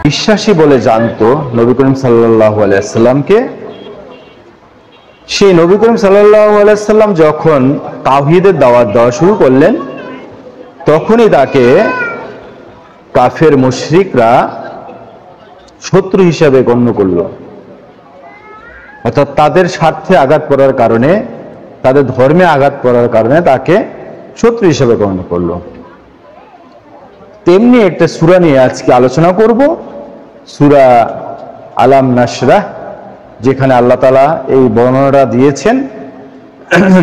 বিশ্বাসী বলে জানতো নবী করিম সাল্লাল্লাহু আলাইহি ওয়াসাল্লামকে। সেই নবী করিম সাল্লাল্লাহু আলাইহি ওয়াসাল্লাম যখন তাওহীদের দাওয়াত দেওয়া শুরু করলেন, তখনই তাকে কাফের মুশরিকরা শত্রু হিসাবে গণ্য করল। অর্থাৎ তাদের স্বার্থে আঘাত করার কারণে, তাদের ধর্মে আঘাত করার কারণে তাকে শত্রু হিসাবে গণ্য করলো। তেমনি একটা সূরা নিয়ে আজকে আলোচনা করব, সূরা আলাম নাশরাহ, যেখানে আল্লাহ তাআলা এই বর্ণনাটা দিয়েছেন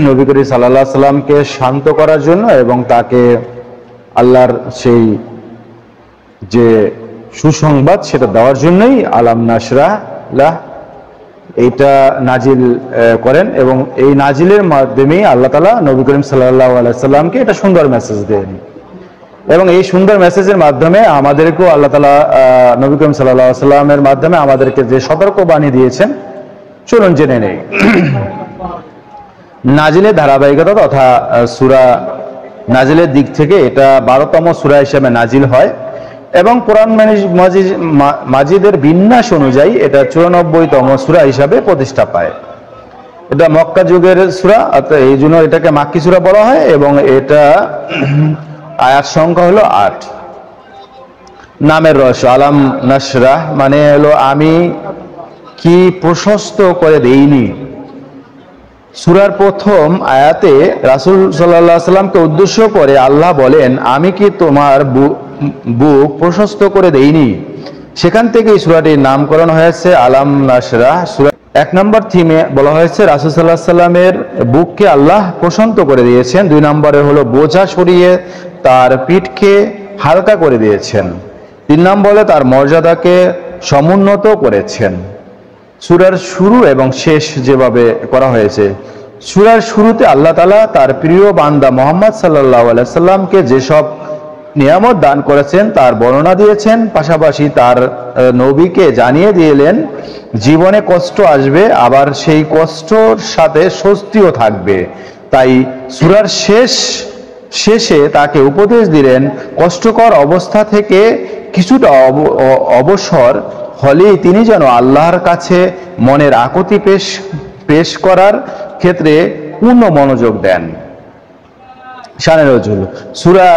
নবী করিম সাল্লাল্লাহু আলাইহি সাল্লামকে শান্ত করার জন্য এবং তাকে আল্লাহর সেই যে সুসংবাদ সেটা দেওয়ার জন্যই আলাম নাশরাহ লাহ এটা নাজিল করেন। এবং এই নাজিলের মাধ্যমেই আল্লাহ তাআলা নবী করিম সাল্লাল্লাহু আলাইহি সাল্লামকে এটা সুন্দর মেসেজ দেন। এবং এই সুন্দর মেসেজের মাধ্যমে আমাদেরকেও আল্লাহ তাআলা নবী করিম সাল্লাল্লাহু আলাইহি সাল্লামের মাধ্যমে আমাদেরকে যে সতর্কবাণী দিয়েছেন, চলুন জেনে নেই। নাজিলের ধারাবাহিকতা তথা সূরা নাজিলের দিক থেকে এটা 12তম সূরা হিসেবে নাজিল হয় এবং কোরআন মাজিদের বিন্যাস অনুযায়ী এটা 94তম সূরা হিসাবে প্রতিষ্ঠা পায়। এটা মক্কা যুগের সূরা, এই জন্য এটাকে মাক্কি সূরা বলা হয় এবং এটা আয়াত সংখ্যা হলো 8। নামের রহস্য আলাম নাশরাহ মানে হলো আমি কি প্রশস্ত করে দেইনি। সূরার প্রথম আয়াতে রাসূল সাল্লাল্লাহু আলাইহি সাল্লামকে উদ্দেশ্য করে আল্লাহ বলেন, আমি কি তোমার বুক প্রশস্ত করে দেইনি। সেখান থেকে এই সূরাটির নামকরণ হয়েছে আলাম নাশরাহ। সূরা 1 নম্বর থিমে বলা হয়েছে রাসূল সাল্লাল্লাহু আলাইহি সাল্লামের বুককে আল্লাহ প্রশান্ত করে দিয়েছেন। 2 নম্বরে হলো বোঝা সরিয়ে তার পিঠকে হালকা করে দিয়েছেন। 3 নম্বরে তার মর্যাদাকে সমুন্নত করেছেন। সূরার শুরু এবং শেষ যেভাবে করা হয়েছে, সূরার শুরুতে আল্লাহ তাআলা তার প্রিয় বান্দা মুহাম্মদ সাল্লাল্লাহু আলাইহি সাল্লামকে যেসব নিয়ামত দান করেছেন তার বর্ণনা দিয়েছেন, পাশাপাশি তার নবীকে জানিয়ে দিলেন জীবনে কষ্ট আসবে, আবার সেই কষ্টর সাথে স্বস্তিও থাকবে। তাই সূরার শেষে তাকে উপদেশ দিলেন কষ্টকর অবস্থা থেকে কিছুটা অবসর হলেই তিনি যেন আল্লাহর কাছে মনের আকুতি পেশ করার ক্ষেত্রে পূর্ণ মনোযোগ দেন। শানে নজুল সূরা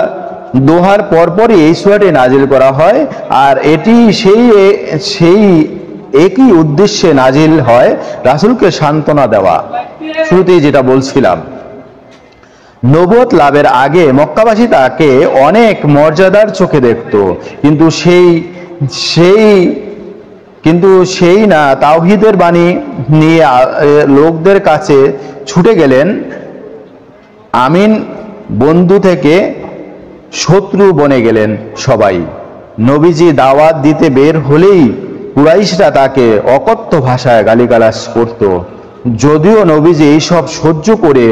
দোহার পরপরই এই সূরাটি নাজিল করা হয়, আর এটি সেই একই উদ্দেশ্যে নাজিল হয়, রাসূলকে সান্ত্বনা দেওয়া। শুরুতেই যেটা বলছিলাম, নবুয়ত লাভের আগে মক্কাবাসী তাকে অনেক মর্যাদার চোখে দেখত, কিন্তু সেই না তাওহীদের বাণী নিয়ে লোকদের কাছে ছুটে গেলেন, আমিন বন্ধু থেকে শত্রু বনে গেলেন সবাই। নবীজি দাওয়াত দিতে বের হলেই কুরাইশরা তাকে অকথ্য ভাষায় গালিগালাজ করত। যদিও নবীজি এইসব সহ্য করে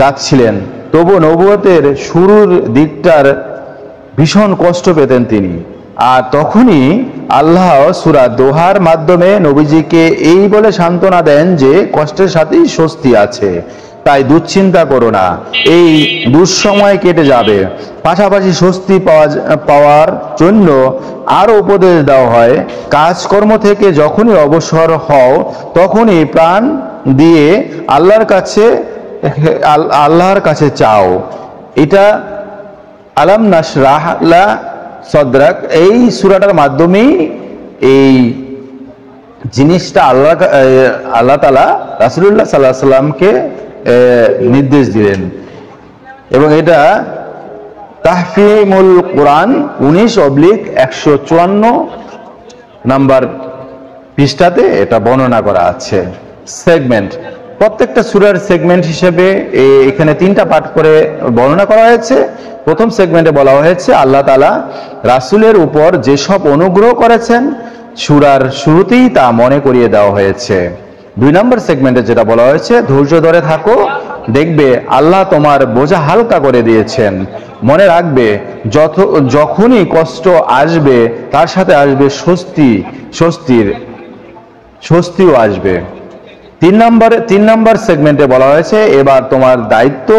যাচ্ছিলেন, তবু নবুয়তের শুরুর দিকটার ভীষণ কষ্ট পেতেন তিনি। আর তখনই আল্লাহ সূরা দোহার মাধ্যমে নবীজিকে এই বলে সান্ত্বনা দেন যে কষ্টের সাথেই স্বস্তি আছে, তাই দুশ্চিন্তা করো না, এই দুঃসময় কেটে যাবে। পাশাপাশি স্বস্তি পাওয়ার জন্য আরো উপদেশ দেওয়া হয়, কাজকর্ম থেকে যখনই অবসর হও তখনই প্রাণ দিয়ে আল্লাহর কাছে চাও। এটা আলাম নাশরাহ লাক সদরাক এই সূরাটার মাধ্যমেই এই জিনিসটা আল্লাহ তাআলা রাসূলুল্লাহ সাল্লাল্লাহু আলাইহি সাল্লামকে নির্দেশ দিলেন। এবং এটা তাহফিমুল কোরআন 19/154 নাম্বার পৃষ্ঠাতে এটা বর্ণনা করা আছে। সেগমেন্ট, প্রত্যেকটা সূরার সেগমেন্ট হিসেবে এখানে 3টা পাঠ করে বর্ণনা করা হয়েছে। প্রথম সেগমেন্টে বলা হয়েছে আল্লাহ তাআলা রাসূলের উপর যেসব অনুগ্রহ করেছেন সূরার শুরুতেই তা মনে করিয়ে দেওয়া হয়েছে। 2 নম্বর সেগমেন্টে যেটা বলা হয়েছে, ধৈর্য ধরে থাকো, দেখবে আল্লাহ তোমার বোঝা হালকা করে দিয়েছেন। মনে রাখবে যখনই কষ্ট আসবে তার সাথে আসবে স্বস্তিও আসবে। তিন নম্বর সেগমেন্টে বলা হয়েছে, এবার তোমার দায়িত্ব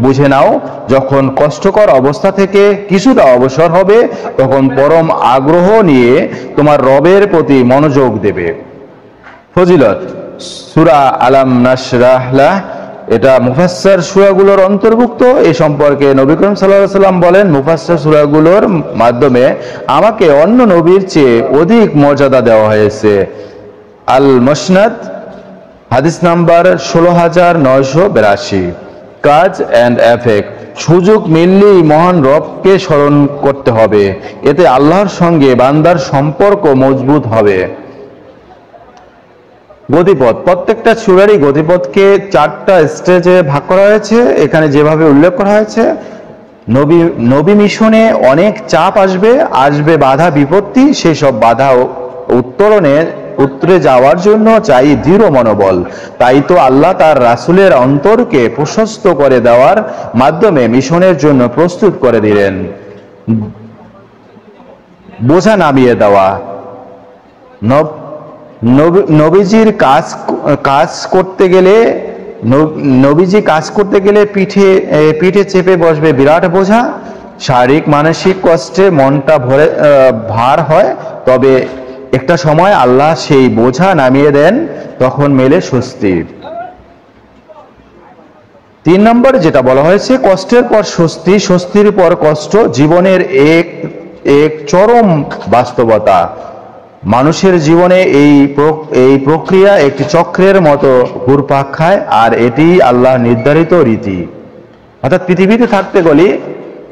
বুঝে নাও, যখন কষ্টকর অবস্থা থেকে কিছুটা অবসর হবে তখন পরম আগ্রহ নিয়ে তোমার রবের প্রতি মনোযোগ দেবে। ফজিলত, সূরা আলাম নাশরাহ লাহ এটা মুফাসসার সূরাগুলোর অন্তর্ভুক্ত। এই সম্পর্কে নবী করিম সাল্লাল্লাহু আলাইহি ওয়াসাল্লাম বলেন, মুফাসসার সূরাগুলোর মাধ্যমে আমাকে অন্য নবীর চেয়ে অধিক মর্যাদা দেওয়া হয়েছে। আল মুসনাদ হাদিস নাম্বার 16982। কাজ এন্ড এফেক্ট, সুযোগ মিললেই মহান রবকে স্মরণ করতে হবে, এতে আল্লাহর সঙ্গে বান্দার সম্পর্ক মজবুত হবে। গতিপথ, প্রত্যেকটা সূরারই গতিপথকে 4টা স্টেজে ভাগ করা হয়েছে। এখানে যেভাবে উল্লেখ করা হয়েছে, নবী মিশনে অনেক চাপ আসবে বাধা বিপত্তি, সেই সব বাধা উত্তরে যাওয়ার জন্য চাই দৃঢ় মনোবল। তাই তো আল্লাহ তার রাসূলের অন্তরকে প্রশস্ত করে দেওয়ার মাধ্যমে মিশনের জন্য প্রস্তুত করে দিলেন। বোঝা নামিয়ে দেওয়া, নবীজি কাজ করতে গেলে পিঠে চেপে বসবে বিরাট বোঝা। শারীরিক মানসিক কষ্টে মনটা ভার হয়, তবে একটা সময় আল্লাহ সেই বোঝা নামিয়ে দেন, তখন মেলে স্বস্তি। 3 নম্বর যেটা বলা হয়েছে, কষ্টের পর স্বস্তি, স্বস্তির পর কষ্ট, জীবনের এক চরম বাস্তবতা। মানুষের জীবনে এই প্রক্রিয়া একটি চক্রের মতো ঘুরপাক খায়, আর এটি আল্লাহ নির্ধারিত রীতি। অর্থাৎ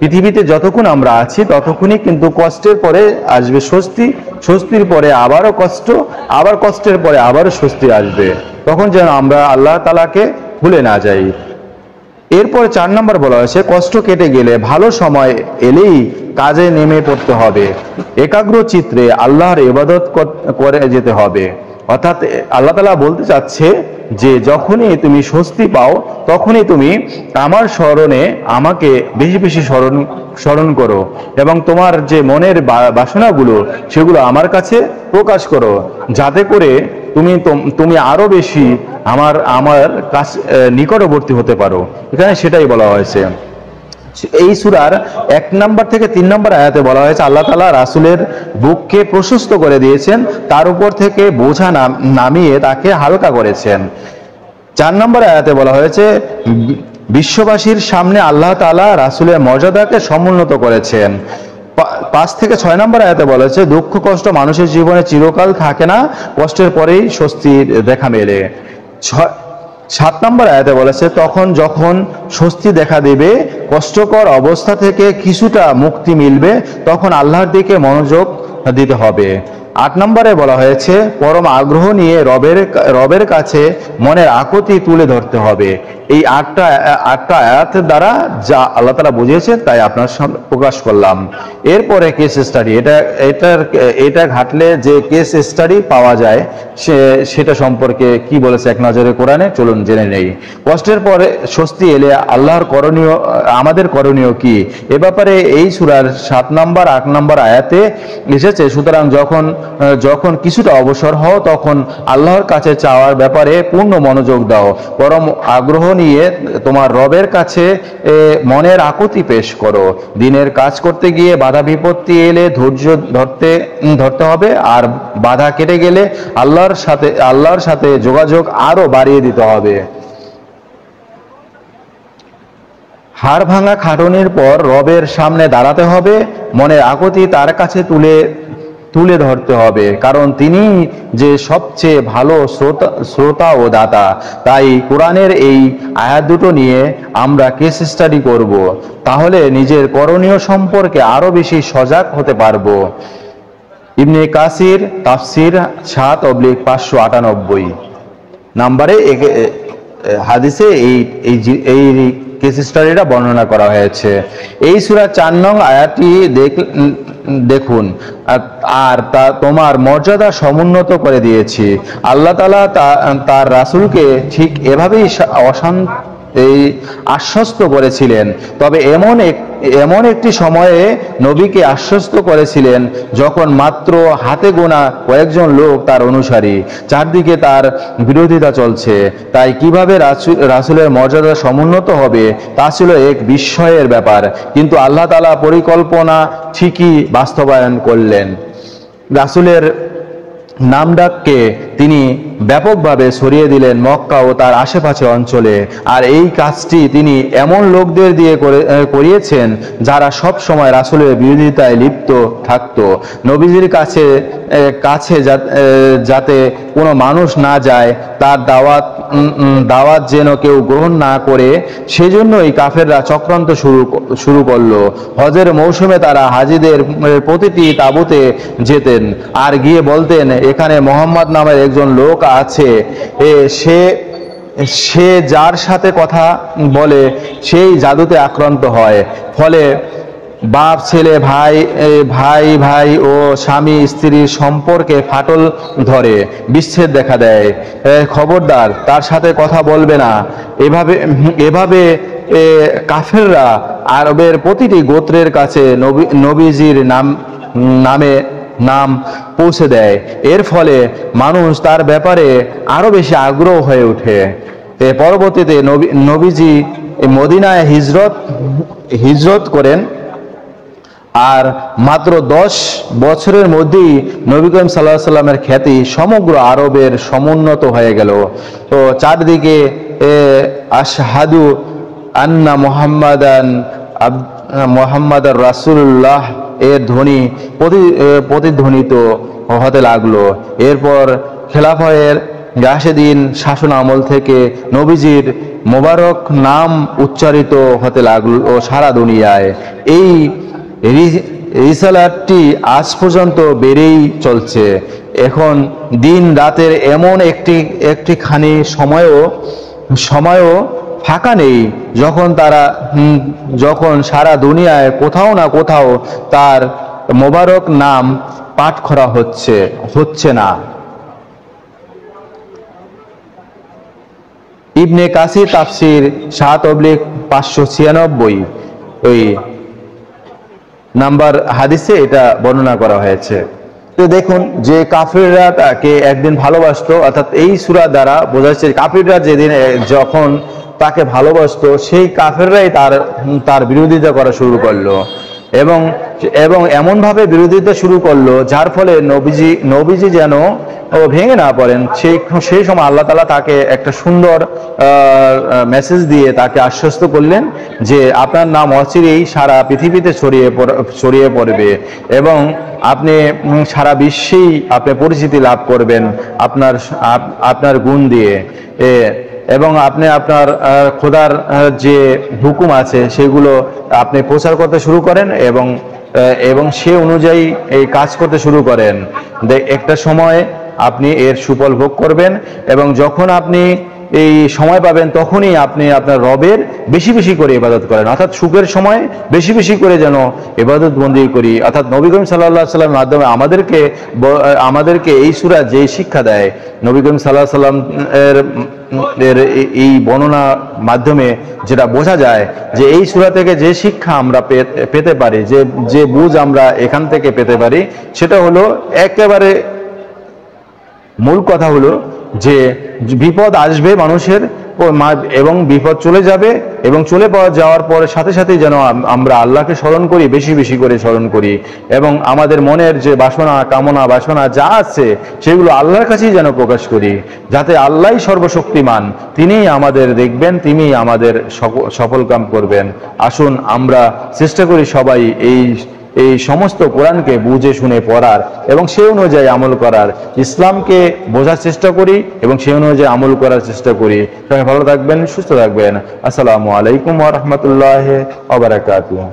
পৃথিবীতে যতক্ষণ আমরা আছি ততক্ষণই কিন্তু কষ্টের পরে আসবে স্বস্তি, স্বস্তির পরে আবারও কষ্ট, আবার কষ্টের পরে আবারও স্বস্তি আসবে। তখন যেন আমরা আল্লাহ তাআলাকে ভুলে না যাই। এরপর 4 নম্বর বলা হয়েছে, কষ্ট কেটে গেলে ভালো সময় এলেই কাজে নেমে পড়তে হবে, একাগ্র চিত্রে আল্লাহর ইবাদত করে যেতে হবে। অর্থাৎ আল্লাহ তাআলা বলতে চাচ্ছে যে যখনই তুমি স্বস্তি পাও তখনই তুমি আমার স্মরণে আমাকে বেশি বেশি স্মরণ করো, এবং তোমার যে মনের বাসনাগুলো সেগুলো আমার কাছে প্রকাশ করো, যাতে করে তুমি আরো বেশি আমার কাছে নিকটবর্তী হতে পারো। এখানে সেটাই বলা হয়েছে। এই সূরার 1 নম্বর থেকে 3 নম্বর আয়াতে বলা হয়েছে, আল্লাহ তাআলা রাসূলের বুককে প্রশস্ত করে দিয়েছেন, তার উপর থেকে বোঝা নামিয়ে তাকে হালকা করেছেন। 4 নম্বর আয়াতে বলা হয়েছে, বিশ্ববাসীর সামনে আল্লাহ তাআলা রাসূলের মর্যাদাকে সমুন্নত করেছেন। 5 থেকে 6 নম্বর আয়াতে বলা হয়েছে, দুঃখ কষ্ট মানুষের জীবনে চিরকাল থাকে না, কষ্টের পরেই স্বস্তির দেখা মেলে। 7 নম্বর আয়াতে বলেছে, তখন যখন স্বস্তি দেখা দেবে, কষ্টকর অবস্থা থেকে কিছুটা মুক্তি মিলবে, তখন আল্লাহর দিকে মনোযোগ দিতে হবে। 8 নম্বরে বলা হয়েছে, পরম আগ্রহ নিয়ে রবের কাছে মনের আকুতি তুলে ধরতে হবে। এই 8টা আয়াতের দ্বারা যা আল্লাহ তাআলা বুঝিয়েছেন তাই আপনার সামনে প্রকাশ করলাম। এরপরে কেস স্টাডি, এটা ঘাটলে যে কেস স্টাডি পাওয়া যায় সেটা সম্পর্কে কি বলেছে এক নজরে কোরআনে, চলুন জেনে নেই। কষ্টের পরে স্বস্তি এলে আমাদের করণীয় কি, এ ব্যাপারে এই সূরার 7 নম্বর 8 নম্বর আয়াতে এসেছে। সুতরাং যখন কিছুটা অবসর হও তখন আল্লাহর কাছে চাওয়ার ব্যাপারে পূর্ণ মনোযোগ দাও, পরম আগ্রহ নিয়ে তোমার রবের কাছে মনের আকুতি পেশ করো। দিনের কাজ করতে গিয়ে বাধা বিপত্তি এলে ধৈর্য ধরতে হবে, আর বাধা কেটে গেলে আল্লাহর সাথে যোগাযোগ আরো বাড়িয়ে দিতে হবে। হাড় ভাঙা খাটুনির পর রবের সামনে দাঁড়াতে হবে, মনের আকুতি তার কাছে তুলে ধরতে হবে, কারণ তিনি যে সবচেয়ে ভালো শ্রোতা ও দাতা। তাই কোরআনের এই আয়াত দুটো নিয়ে আমরা কেস স্টাডি করব, তাহলে নিজের করণীয় সম্পর্কে আরো বেশি সজাগ হতে পারবো। ইবনে কাসির তাফসির 7/598 নম্বরে হাদিসে এই কেস স্টাডিটা বর্ণনা করা হয়েছে। এই সূরা 4 নং আয়াতটি দেখুন, আর তা তোমার মর্যাদা সমুন্নত করে দিয়েছি। আল্লাহ তাআলা তার রাসূলকে ঠিক এভাবেই আশ্বস্ত করেছিলেন, তবে এমন এমন একটি সময়ে নবীকে আশ্বস্ত করেছিলেন যখন মাত্র হাতে গোনা কয়েকজন লোক তার অনুসারী, চারদিকে তার বিরোধিতা চলছে। তাই কিভাবে রাসূলের মর্যাদা সমুন্নত হবে তা ছিল এক বিস্ময়ের ব্যাপার, কিন্তু আল্লাহ তাআলা পরিকল্পনা ঠিকই বাস্তবায়ন করলেন। রাসূলের নামডাককে তিনি ব্যাপকভাবে ছড়িয়ে দিলেন মক্কা ও তার আশেপাশে অঞ্চলে। আর এই কাজটি তিনি এমন লোকদের দিয়ে করিয়েছেন যারা সব সময় রাসূলের বিরোধিতায় লিপ্ত থাকতো। নবীজির কাছে যাতে কোনো মানুষ না যায়, তার দাওয়াত যেন কেউ গ্রহণ না করে, সেজন্যই কাফেররা চক্রান্ত শুরু করলো। হজের মৌসুমে তারা হাজিদের প্রতিটি তাঁবুতে যেতেন আর গিয়ে বলতেন, এখানে মোহাম্মদ নামের একজন লোক আছে, সে যার সাথে কথা বলে সেই জাদুতে আক্রান্ত হয়। ফলে বাপ ছেলে, ভাই ও স্বামী স্ত্রীর সম্পর্কে ফাটল ধরে, বিচ্ছেদ দেখা দেয়। খবরদার, তার সাথে কথা বলবে না। এভাবে কাফেররা আরবের প্রতিটি গোত্রের কাছে নবীজির নাম পৌঁছে দেয়। এর ফলে মানুষ তার ব্যাপারে আরো বেশি আগ্রহ হয়ে ওঠে। পরবর্তীতে নবীজি মদিনায় হিজরত করেন, আর মাত্র 10 বছরের মধ্যেই নবী করিম সাল্লাল্লাহু আলাইহি সাল্লামের খ্যাতি সমগ্র আরবের সমুন্নত হয়ে গেল। তো চারদিকে আশহাদু আন্না মুহাম্মাদার রাসূলুল্লাহ এর ধ্বনি প্রতিধ্বনিত হতে লাগলো। এরপর খেলাফতের রাশেদিন শাসন আমল থেকে নবীজির মোবারক নাম উচ্চারিত হতে লাগলো সারা দুনিয়ায়। এই রিসালাতটি আজ পর্যন্ত বেড়েই চলছে। এখন দিন রাতের এমন একটিখানি সময়ও ফাঁকা নেই যখন সারা দুনিয়ায় কোথাও না কোথাও তার মোবারক নাম পাঠ করা হচ্ছে না। ইবনে কাসির তাফসির 7/596 ওই নাম্বার হাদিসে এটা বর্ণনা করা হয়েছে। তো দেখুন, যে কাফিররা তাকে একদিন ভালোবাসতো, অর্থাৎ এই সূরা দ্বারা বোঝা যাচ্ছে কাফিররা যেদিন যখন তাকে ভালোবাসতো, সেই কাফেররাই তার বিরোধিতা করা শুরু করলো এবং এমনভাবে বিরোধিতা শুরু করলো যার ফলে নবীজি যেন ভেঙে না পড়েন। সেই সময় আল্লাহ তাআলা তাকে একটা সুন্দর মেসেজ দিয়ে তাকে আশ্বস্ত করলেন যে আপনার নাম অচিরেই সারা পৃথিবীতে ছড়িয়ে পড়বে এবং আপনি সারা বিশ্বেই আপনি পরিচিতি লাভ করবেন আপনার গুণ দিয়ে, এবং আপনি আপনার খোদার যে হুকুম আছে সেগুলো আপনি প্রচার করতে শুরু করেন এবং সে অনুযায়ী এই কাজ করতে শুরু করেন। একটা সময় আপনি এর সুফল ভোগ করবেন এবং যখন আপনি এই সময় পাবেন তখনই আপনি আপনার রবের বেশি বেশি করে ইবাদত করেন। অর্থাৎ সুখের সময় বেশি বেশি করে যেন ইবাদত বন্দি করি। অর্থাৎ নবী করিম সাল্লাল্লাহু আলাইহি সাল্লামের মাধ্যমে আমাদেরকে এই সূরা যে শিক্ষা দেয়, নবী করিম সাল্লাল্লাহু আলাইহি সাল্লাম এর এই বর্ণনা মাধ্যমে যেটা বোঝা যায় যে এই সূরা থেকে যে শিক্ষা আমরা পেতে পারি, যে বুঝ আমরা এখান থেকে পেতে পারি, সেটা হলো একেবারে মূল কথা হলো যে বিপদ আসবে মানুষের এবং বিপদ চলে যাবে এবং চলে যাওয়ার পরে সাথে সাথেই যেন আমরা আল্লাহকে স্মরণ করি, বেশি বেশি করে স্মরণ করি এবং আমাদের মনের যে কামনা বাসনা যা আছে সেগুলো আল্লাহর কাছেই যেন প্রকাশ করি, যাতে আল্লাহই সর্বশক্তিমান, তিনিই আমাদের দেখবেন, তিনিই আমাদের সফল কাম করবেন। আসুন আমরা চেষ্টা করি সবাই এই সমস্ত কোরআনকে বুঝে শুনে পড়ার এবং সেই অনুযায়ী আমল করার, ইসলামকে বোঝার চেষ্টা করি এবং সেই অনুযায়ী আমল করার চেষ্টা করি। সবাই ভালো থাকবেন, সুস্থ থাকবেন। আসসালামু আলাইকুম ওয়া রাহমাতুল্লাহি ওয়া বারাকাতুহু।